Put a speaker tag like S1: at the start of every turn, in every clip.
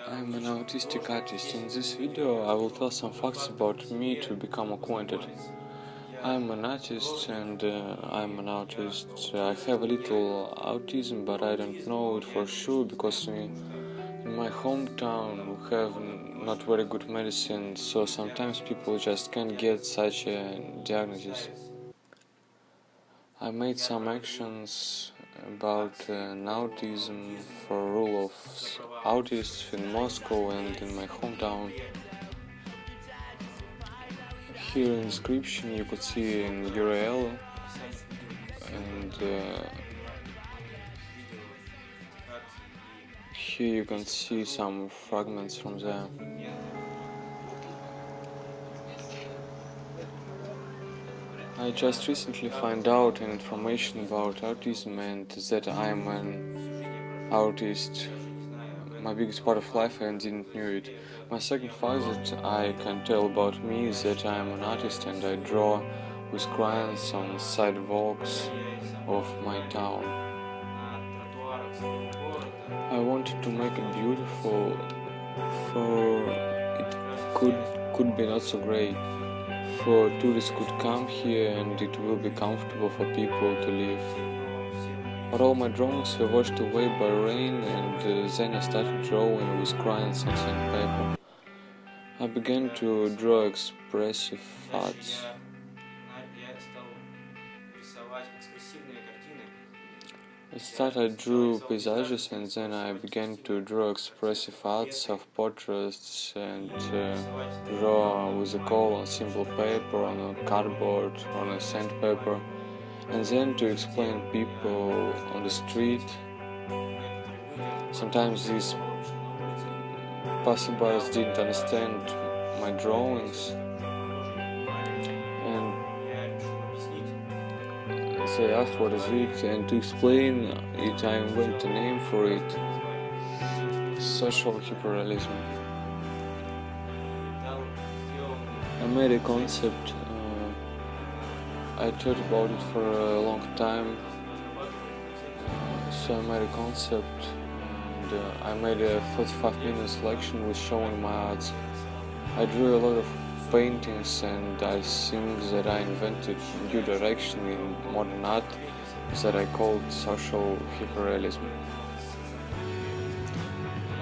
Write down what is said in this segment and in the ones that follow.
S1: I'm an autistic artist. In this video I will tell some facts about me to become acquainted. I'm an artist and I'm an autist. I have a little autism, but I don't know it for sure because in my hometown we have not very good medicine, so sometimes people just can't get such a diagnosis. I made some actions about autism for rule of autists in Moscow and in my hometown. Here in description you could see an URL and here you can see some fragments from there. I just recently found out information about autism and that I am an autist. My biggest part of life and didn't knew it. My second fact that I can tell about me is that I am an artist and I draw with crayons on sidewalks of my town. I wanted to make it beautiful, for it could be not so great. For tourists could come here and it will be comfortable for people to live. But all my drawings were washed away by rain and then I started drawing with crayons and sandpaper. I began to draw expressive thoughts. At start I drew paysages and then I began to draw expressive arts of portraits and draw with a coal on simple paper, on a cardboard, on a sandpaper, and then to explain people on the street. Sometimes these passerbys didn't understand my drawings and they asked what is it, and to explain it I invented a name for it: social hyperrealism. I made a concept, I thought about it for a long time, so I made a concept and I made a 45-minute selection with showing my arts. I drew a lot of paintings and I think that I invented a new direction in modern art that I called social hyperrealism.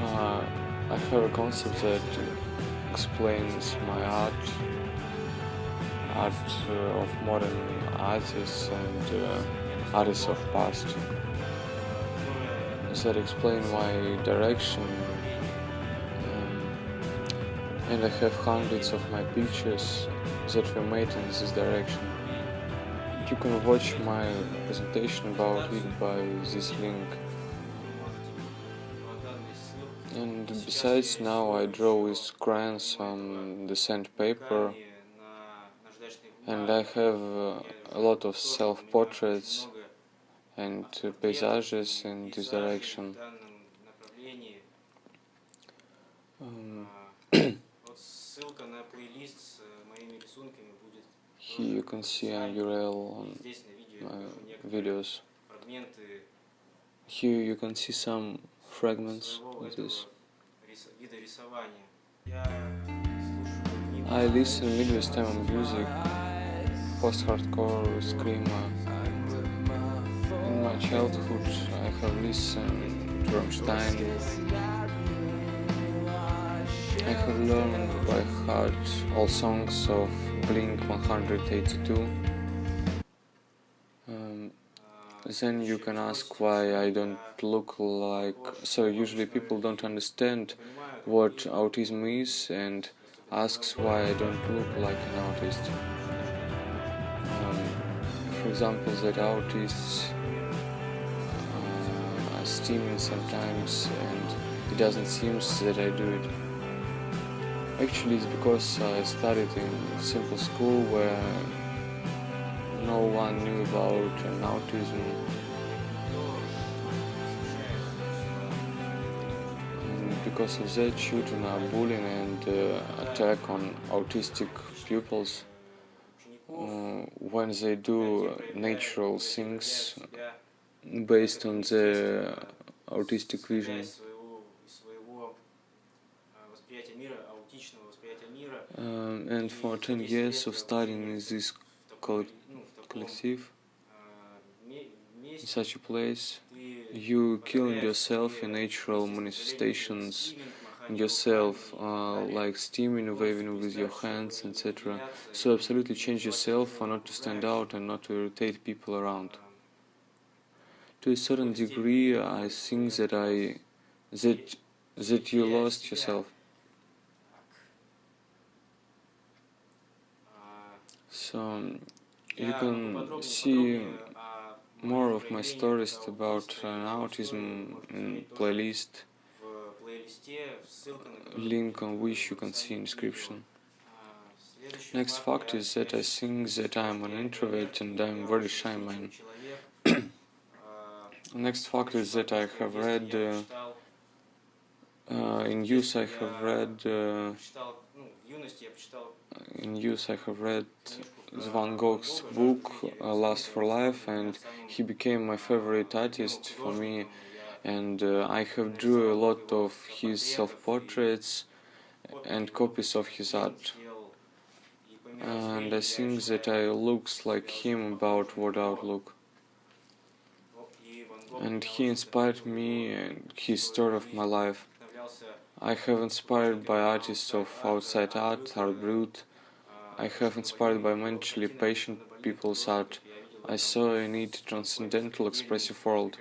S1: I have a concept that explains my art of modern artists and artists of past, that explain my direction. And I have hundreds of my pictures that were made in this direction. You can watch my presentation about it by this link. And besides, now I draw with crayons on the sandpaper, and I have a lot of self-portraits and paysages in this direction. Here you can see a URL on my videos. Here you can see some fragments of this. I listen midwest time on music, post-hardcore, screamer. In my childhood I have listened to Rammstein. I have learned by heart all songs of Blink-182. Then you can ask why I don't look like... So usually people don't understand what autism is and asks why I don't look like an autist. For example, that autists are steaming sometimes and it doesn't seem that I do it. Actually, it's because I studied in simple school where no one knew about an autism. And because of that, children are bullying and attack on autistic pupils when they do natural things based on their autistic vision. And for 10 years of studying in this collective, in such a place, you killing yourself in natural manifestations in yourself, like steaming, waving with your hands, etc. So absolutely change yourself for not to stand out and not to irritate people around. To a certain degree, I think that you lost yourself. So you can see more of my stories about autism in playlist, link on which you can see in description. Next fact is that I think that I am an introvert and I am very shy man. Next fact is that I have read in youth I have read Van Gogh's book Lust for Life, and he became my favorite artist for me, and I have drew a lot of his self-portraits and copies of his art, and I think that I looks like him about what outlook, and he inspired me and his story of my life. I have inspired by artists of outside art brute. I have inspired by mentally patient people's art. I saw in it transcendental expressive world.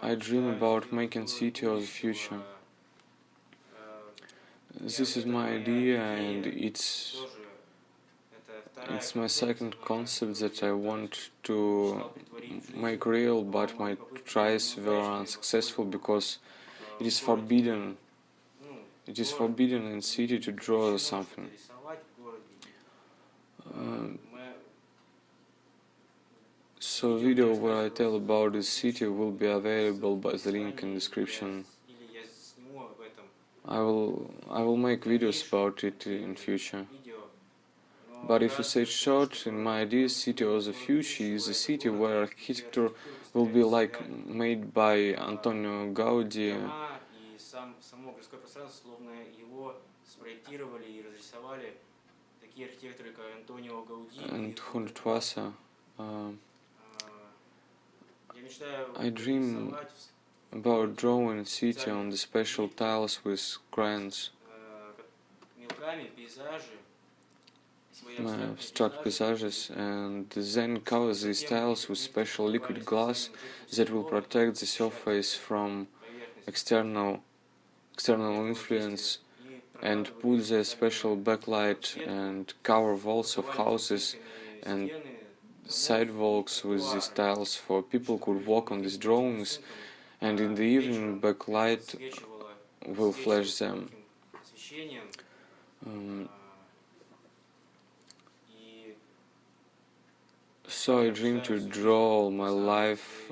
S1: I dream about making city of the future. This is my idea, and it's my second concept that I want to make real, but my tries were unsuccessful because it is forbidden. It is forbidden in city to draw something. So video where I tell about this city will be available by the link in description. I will make videos about it in future. But if you say it short, in my idea, city of the future is a city where architecture will be like made by Antonio Gaudi and Hundertwasser. I dream about drawing a city on the special tiles with crayons. Abstract paysages, and then cover these tiles with special liquid glass that will protect the surface from external influence, and put the special backlight and cover walls of houses and sidewalks with these tiles for people could walk on these drawings, and in the evening backlight will flash them. So I dream to draw all my life,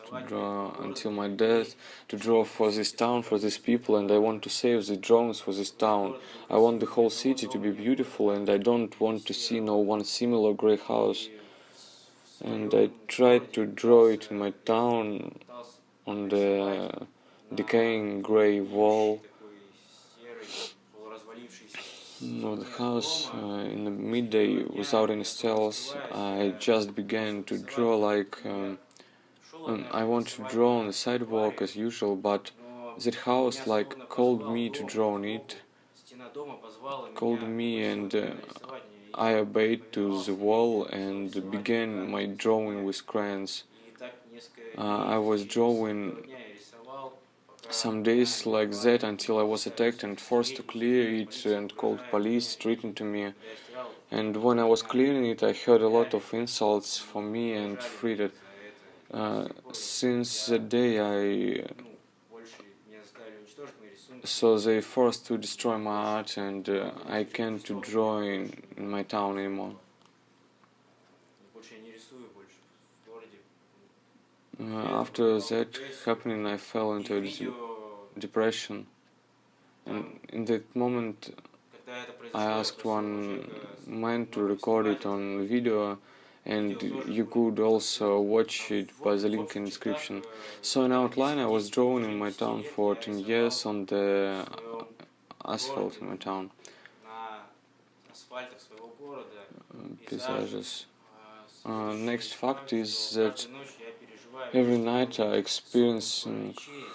S1: to draw until my death, to draw for this town, for these people, and I want to save the drawings for this town. I want the whole city to be beautiful, and I don't want to see no one similar grey house. And I tried to draw it in my town on the decaying grey wall of the house in the midday without any stairs. I just began to draw like I want to draw on the sidewalk as usual, but that house like called me to draw on it, called me, and I obeyed to the wall and began my drawing with crayons. I was drawing some days like that until I was attacked and forced to clear it and called police treating to me. And when I was clearing it, I heard a lot of insults for me and freed it. Since that day so they forced to destroy my art, and I can't to draw in my town anymore. After that happening, I fell into a depression, and in that moment I asked one man to record it on video, and you could also watch it by the link in description. So in outline, I was drawing in my town for 10 years on the asphalt in my town. Paysages. Next fact is that every night I experience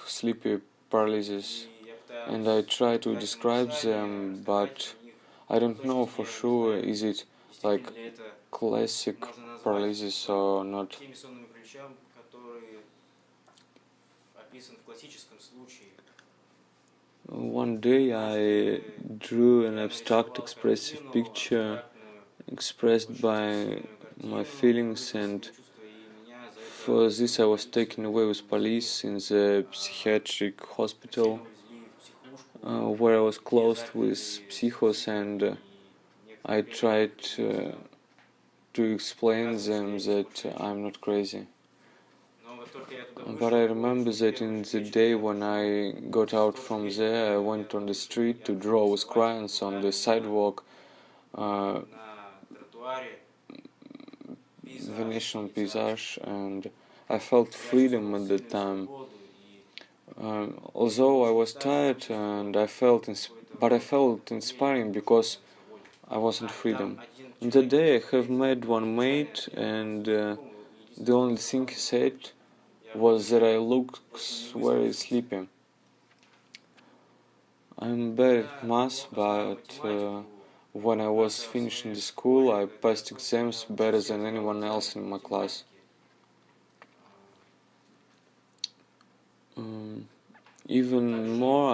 S1: sleepy paralysis, and I try to describe them, but I don't know for sure is it like classic paralysis or not. One day I drew an abstract expressive picture expressed by my feelings, and for this I was taken away with police in the psychiatric hospital, where I was closed with psychos, and I tried to explain them that I'm not crazy. But I remember that in the day when I got out from there, I went on the street to draw with crayons on the sidewalk, Venetian paysage, and I felt freedom at that time. Although I was tired, and but I felt inspiring because I was in freedom. In that day, I have met one mate, and the only thing he said was that I looked very sleepy. I'm bad at math, but when I was finishing the school, I passed exams better than anyone else in my class. Even more,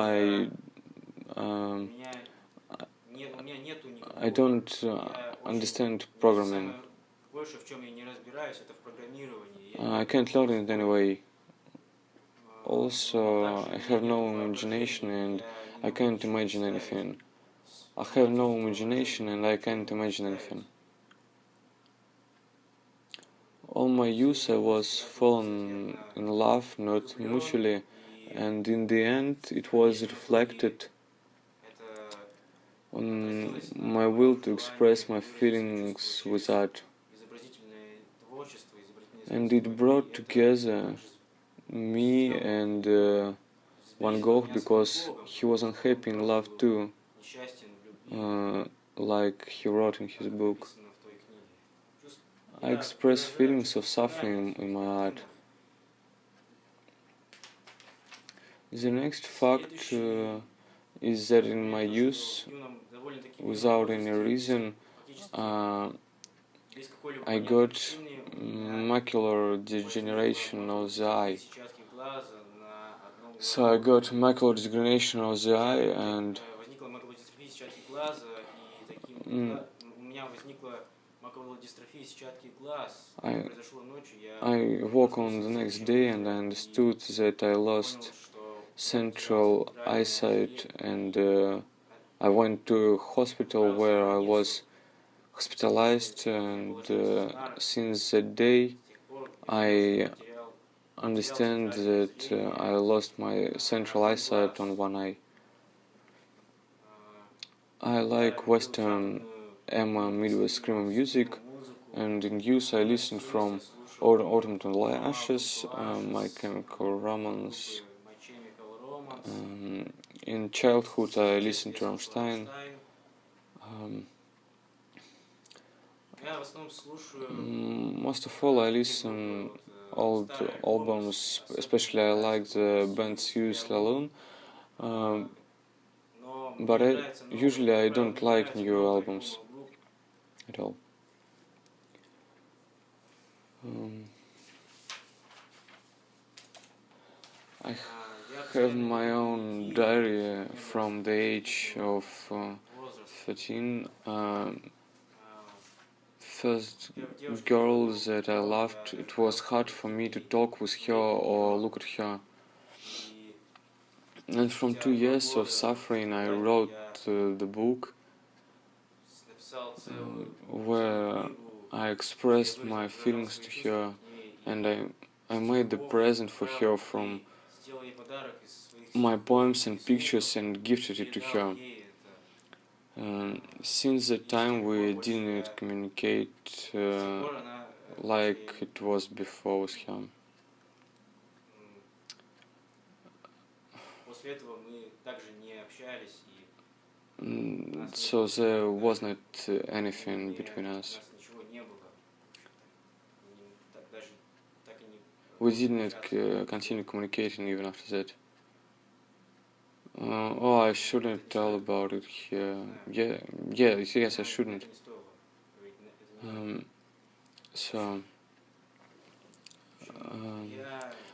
S1: I don't understand programming. I can't learn it anyway. Also, I have no imagination and I can't imagine anything. I have no imagination and I can't imagine anything. All my youth I was fallen in love, not mutually, and in the end it was reflected on my will to express my feelings with art. And it brought together me and Van Gogh because he was unhappy in love too, like he wrote in his book. I express feelings of suffering in my art. The next fact is that in my youth, without any reason, I got macular degeneration of the eye. So I got macular degeneration of the eye, and I woke on the next day and I understood that I lost central eyesight, and I went to a hospital where I was hospitalized, and since that day I understand that I lost my central eyesight on one eye. I like Western Emma Midwest screamo music, and in youth I listened from Autumn to Ashes, My Chemical Romance. In childhood I listened to Rammstein. Most of all I listen old albums, especially I like the band Suze Lalune, but usually I don't like new albums at all. I have my own diary from the age of 13. First girl that I loved, it was hard for me to talk with her or look at her. And from 2 years of suffering I wrote the book where I expressed my feelings to her, and I made the present for her from my poems and pictures and gifted it to her. Since that time we didn't communicate like it was before with him. So there was not anything between us. We didn't continue communicating even after that. Oh, I shouldn't tell about it here. Yes, I shouldn't. So,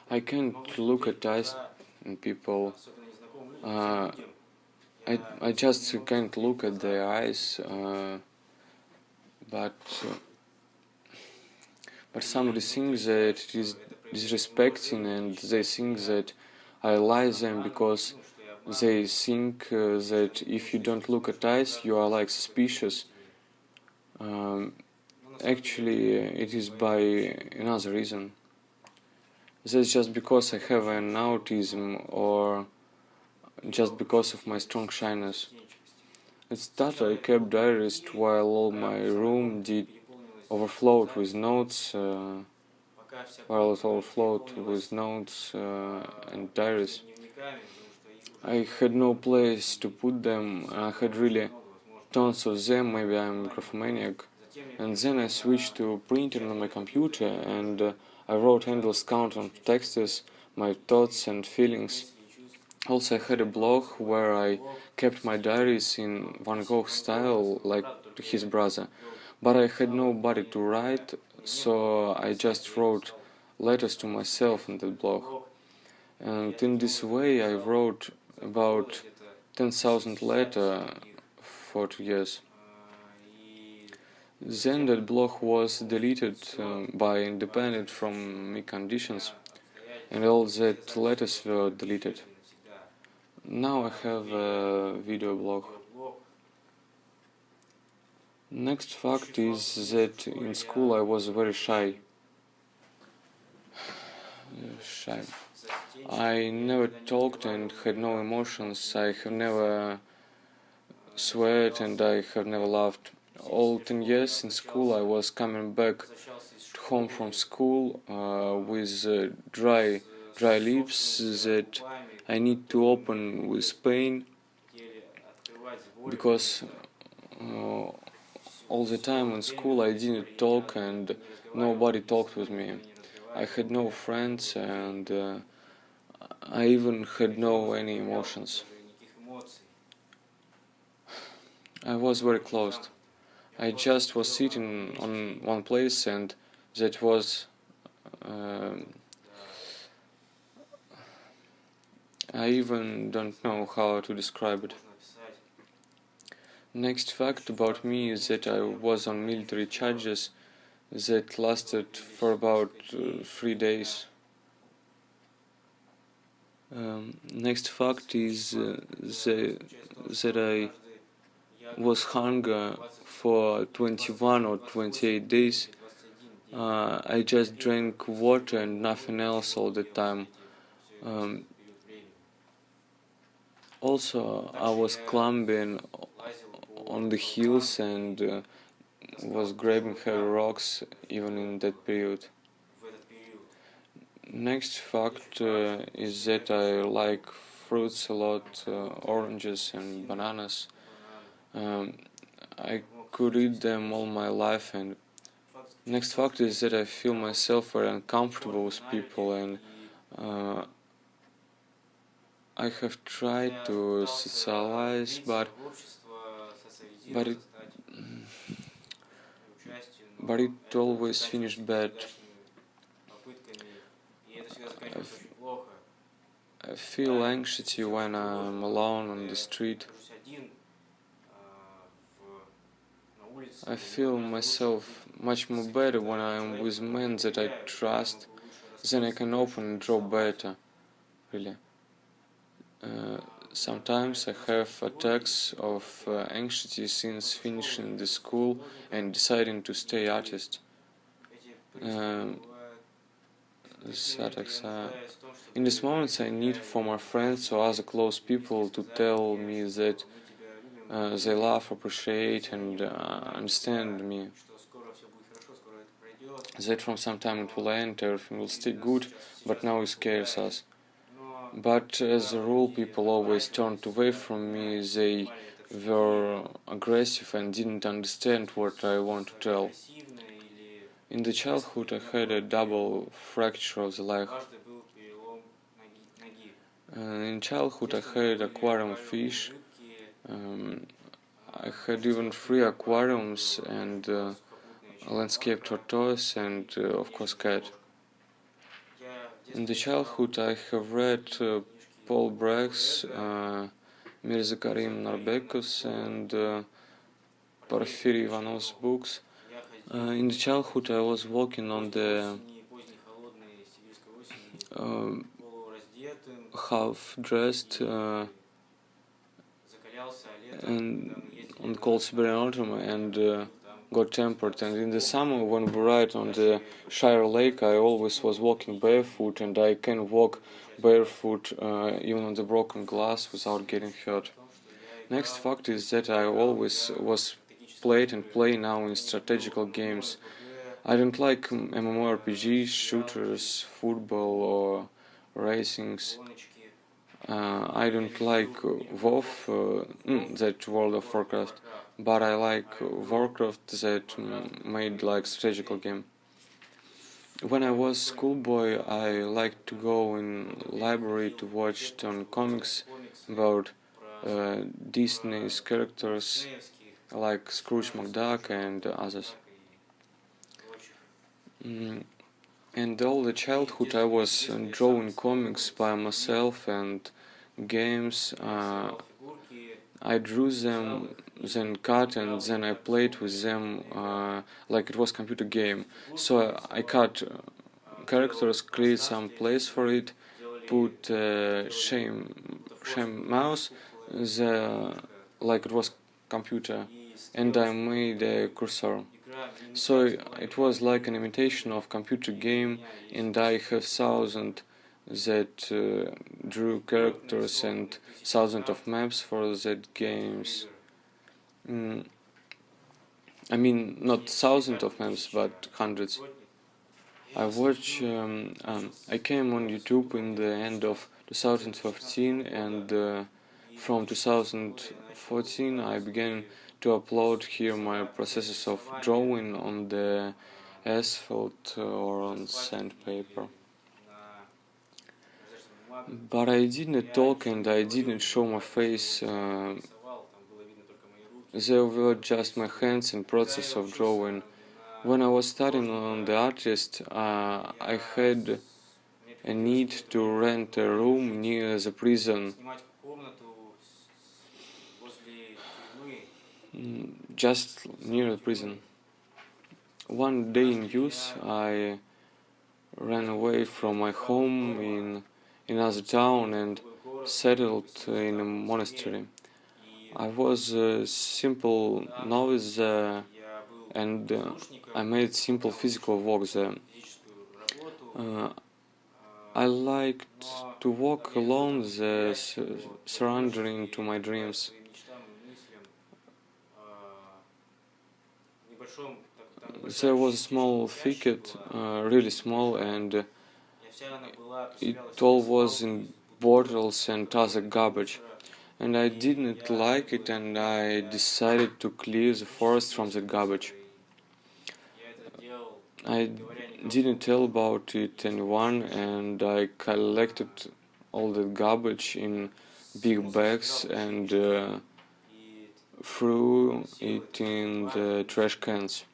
S1: I can't look at eyes in people. I just can't look at their eyes, but somebody thinks that it is disrespecting, and they think that I lie them because they think that if you don't look at eyes, you are like suspicious. Actually, it is by another reason. That's just because I have an autism, or just because of my strong shyness. At start, I kept diaries while all my room did overflowed with notes, and diaries. I had no place to put them. I had really tons of them. Maybe I'm a graphomaniac. And then I switched to printing on my computer, and I wrote endless count of texts, my thoughts and feelings. Also, I had a blog where I kept my diaries in Van Gogh style, like his brother. But I had nobody to write, so I just wrote letters to myself in that blog. And in this way, I wrote about 10,000 letters for 2 years. Then that blog was deleted by independent from me conditions, and all that letters were deleted. Now I have a video blog. Next fact is that in school I was very shy. I never talked and had no emotions. I have never sweat and I have never laughed. All 10 years in school I was coming back home from school with dry lips that I need to open with pain, because all the time in school I didn't talk and nobody talked with me. I had no friends, and I even had no any emotions. I was very closed. I just was sitting on one place, and that was I even don't know how to describe it. Next fact about me is that I was on military charges that lasted for about 3 days. Next fact is that I was hungry for 21 or 28 days. I just drank water and nothing else all the time. Also, I was climbing on the hills and was grabbing heavy rocks even in that period. Next fact is that I like fruits a lot, oranges and bananas. I could eat them all my life. And next fact is that I feel myself very uncomfortable with people, and I have tried to socialize, but it always finished bad. I feel anxiety when I'm alone on the street. I feel myself much more better when I'm with men that I trust. Then I can open and draw better, really. Sometimes I have attacks of anxiety since finishing the school and deciding to stay artist. These attacks in these moments I need for my friends or other close people to tell me that they love, appreciate and understand me. that from some time it will end, everything will stay good, but now it scares us. But as a rule, people always turned away from me. They were aggressive and didn't understand what I want to tell. In the childhood, I had a double fracture of the leg. In childhood, I had aquarium fish. I had even 3 aquariums and landscape tortoise and, of course, cat. In the childhood, I have read Paul Bragg's, Mirza Karim Narbekov's and Porfiry Ivanov's books. In the childhood, I was walking on the half-dressed and on the cold Siberian autumn and got tempered. And in the summer, when we ride on the Shire Lake, I always was walking barefoot, and I can walk barefoot even on the broken glass without getting hurt. Next fact is that I always was played and play now in strategical games. I don't like MMORPGs, shooters, football or racings. I don't like WoW, that World of Warcraft, but I like Warcraft that made like strategical game. When I was schoolboy, I liked to go in library to watch on comics about Disney's characters like Scrooge McDuck and others. And all the childhood I was drawing comics by myself and games. I drew them, then cut, and then I played with them like it was computer game. So I cut characters, create some place for it, put shame mouse, like it was computer, and I made a cursor. So it was like an imitation of computer game, and I have thousands that drew characters and thousands of maps for that games. I mean, not thousands of maps, but hundreds. I watch. I came on YouTube in the end of 2015, and from 2014 I began to upload here my processes of drawing on the asphalt or on sandpaper. But I didn't talk and I didn't show my face. There were just my hands in process of drawing. When I was studying on the artist, I had a need to rent a room near the prison. Just near the prison. One day in youth, I ran away from my home in another town and settled in a monastery. I was a simple novice there, and I made simple physical work there. I liked to walk along the surrendering to my dreams. There was a small thicket, really small, and it all was in bottles and other garbage. And I didn't like it, and I decided to clear the forest from the garbage. I didn't tell about it anyone, and I collected all the garbage in big bags and threw it in the trash cans.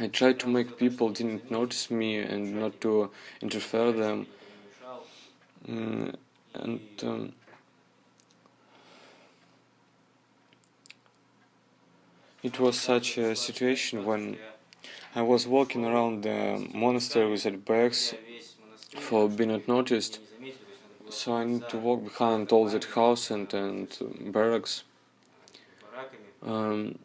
S1: I tried to make people didn't notice me and not to interfere them. It was such a situation when I was walking around the monastery with bags for being not noticed, so I need to walk behind all that house and barracks. And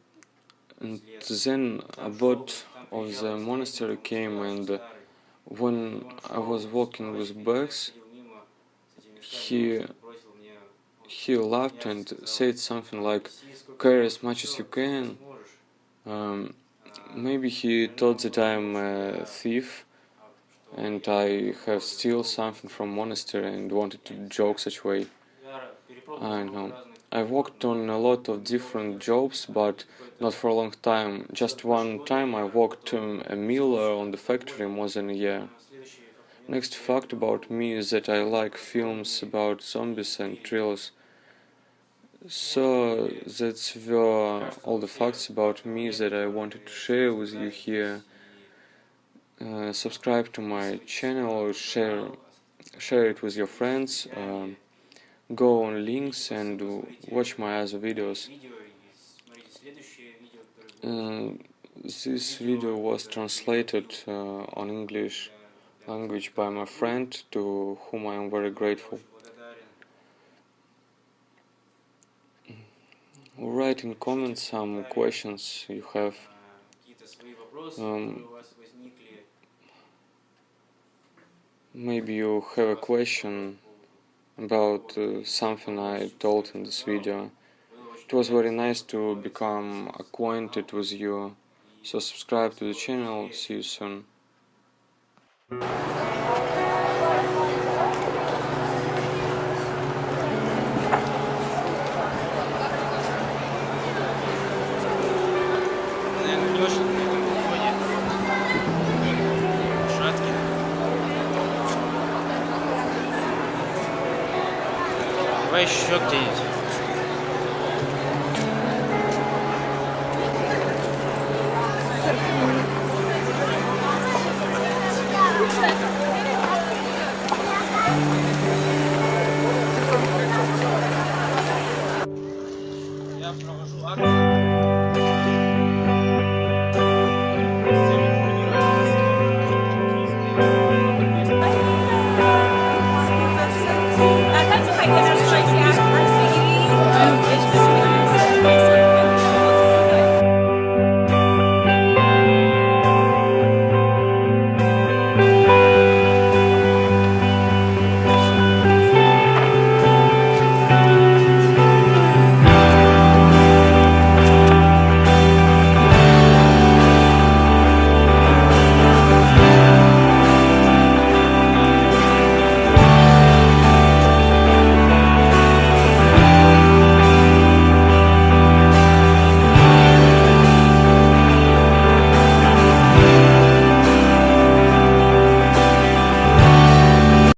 S1: then a bot of the monastery came, and when I was walking with bags, he laughed and said something like, "Carry as much as you can." Maybe he thought that I'm a thief and I have steal something from monastery and wanted to joke such way. I know. I worked on a lot of different jobs, but not for a long time. Just one time I worked a miller on the factory more than a year. Next fact about me is that I like films about zombies and thrillers. So that's were all the facts about me that I wanted to share with you here. Subscribe to my channel, share it with your friends, go on links and watch my other videos. This video was translated on English language by my friend, to whom I am very grateful. Write in comments some questions you have. Maybe you have a question about something I told in this video. It was very nice to become acquainted with you, so subscribe to the channel. See you soon.
S2: Давай еще где-нибудь.